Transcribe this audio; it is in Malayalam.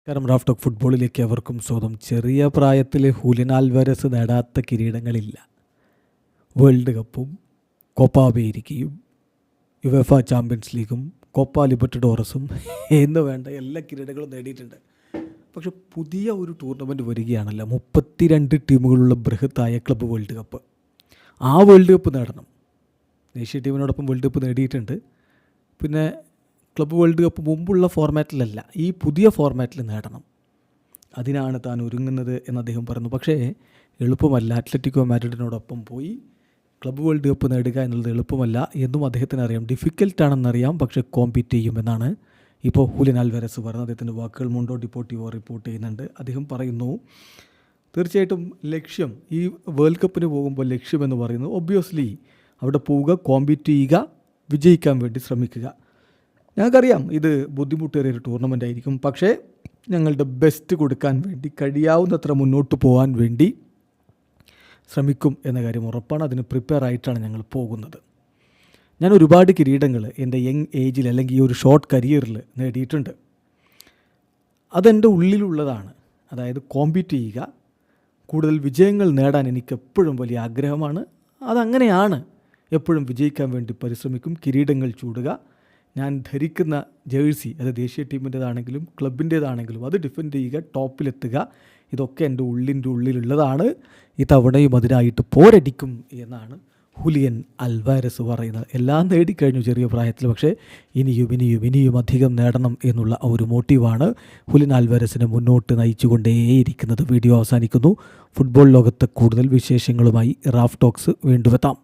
നമസ്കാരം. റാഫ് ടോക്ക് ഫുട്ബോളിലേക്ക് അവർക്കും സ്വാഗതം. ചെറിയ പ്രായത്തിൽ ഹൂലിയൻ ആൽവാരസ് നേടാത്ത കിരീടങ്ങളില്ല. വേൾഡ് കപ്പും കോപ്പ അമേരിക്കയും യുവേഫ ചാമ്പ്യൻസ് ലീഗും കോപ്പ ലിബർട്ടഡോറസും എന്ന് വേണ്ട എല്ലാ കിരീടങ്ങളും നേടിയിട്ടുണ്ട്. പക്ഷെ പുതിയ ഒരു ടൂർണമെൻറ്റ് വരികയാണല്ലോ, 32 ടീമുകളുള്ള ബൃഹത്തായ ക്ലബ്ബ് വേൾഡ് കപ്പ്. ആ വേൾഡ് കപ്പ് നേടണം. ദേശീയ ടീമിനോടൊപ്പം വേൾഡ് കപ്പ് നേടിയിട്ടുണ്ട്. പിന്നെ ക്ലബ്ബ് വേൾഡ് കപ്പ് മുമ്പുള്ള ഫോർമാറ്റിലല്ല, ഈ പുതിയ ഫോർമാറ്റിൽ നേടണം. അതിനാണ് താൻ ഒരുങ്ങുന്നത് എന്ന് അദ്ദേഹം പറയുന്നു. പക്ഷേ എളുപ്പമല്ല. അത്ലറ്റിക്കോ മാഡ്രിഡിനോടൊപ്പം പോയി ക്ലബ്ബ് വേൾഡ് കപ്പ് നേടുക എന്നുള്ളത് എളുപ്പമല്ല എന്നും അദ്ദേഹത്തിന് അറിയാം. ഡിഫിക്കൽട്ടാണെന്നറിയാം. പക്ഷേ കോമ്പീറ്റ് ചെയ്യുമെന്നാണ് ഇപ്പോൾ ഹൂലിയൻ ആൽവാരസ് പറയുന്നത്. അദ്ദേഹത്തിൻ്റെ വാക്കുകൾ മുണ്ടോ ഡിപ്പോർട്ടിവോ റിപ്പോർട്ട് ചെയ്യുന്നുണ്ട്. അദ്ദേഹം പറയുന്നു, തീർച്ചയായിട്ടും ലക്ഷ്യം ഈ വേൾഡ് കപ്പിന് പോകുമ്പോൾ ലക്ഷ്യമെന്ന് പറയുന്നത് ഒബ്വിയസ്ലി അവിടെ പോവുക, കോമ്പീറ്റ് ചെയ്യുക, വിജയിക്കാൻ വേണ്ടി ശ്രമിക്കുക. ഞങ്ങൾക്കറിയാം ഇത് ബുദ്ധിമുട്ടേറിയൊരു ടൂർണമെൻ്റ് ആയിരിക്കും. പക്ഷേ ഞങ്ങളുടെ ബെസ്റ്റ് കൊടുക്കാൻ വേണ്ടി, കഴിയാവുന്നത്ര മുന്നോട്ട് പോകാൻ വേണ്ടി ശ്രമിക്കും എന്ന കാര്യം ഉറപ്പാണ്. അതിന് പ്രിപ്പയർ ആയിട്ടാണ് ഞങ്ങൾ പോകുന്നത്. ഞാൻ ഒരുപാട് കിരീടങ്ങൾ എൻ്റെ യങ് ഏജിൽ അല്ലെങ്കിൽ ഈ ഒരു ഷോർട്ട് കരിയറിൽ നേടിയിട്ടുണ്ട്. അതെൻ്റെ ഉള്ളിലുള്ളതാണ്. അതായത് കോമ്പീറ്റ് ചെയ്യുക, കൂടുതൽ വിജയങ്ങൾ നേടാൻ എനിക്ക് എപ്പോഴും വലിയ ആഗ്രഹമാണ്. അതങ്ങനെയാണ്. എപ്പോഴും വിജയിക്കാൻ വേണ്ടി പരിശ്രമിക്കും, കിരീടങ്ങൾ ചൂടുക. ഞാൻ ധരിക്കുന്ന ജേഴ്സി, അത് ദേശീയ ടീമിൻ്റേതാണെങ്കിലും ക്ലബിൻ്റേതാണെങ്കിലും അത് ഡിഫെൻഡ് ചെയ്യുക, ടോപ്പിലെത്തുക. ഇതൊക്കെ എൻ്റെ ഉള്ളിലുള്ളതാണ്. ഇത്തവണയും അതിനായിട്ട് പോരടിക്കും എന്നാണ് ഹൂലിയൻ ആൽവാരസ് പറയുന്നത്. എല്ലാം നേടിക്കഴിഞ്ഞു ചെറിയ പ്രായത്തിൽ. പക്ഷേ ഇനിയും അധികം നേടണം എന്നുള്ള ഒരു മോട്ടീവാണ് ഹൂലിയൻ ആൽവാരസിനെ മുന്നോട്ട് നയിച്ചുകൊണ്ടേയിരിക്കുന്നത്. വീഡിയോ അവസാനിക്കുന്നു. ഫുട്ബോൾ ലോകത്തെ കൂടുതൽ വിശേഷങ്ങളുമായി റാഫ് ടോക്സ് വീണ്ടും എത്താം.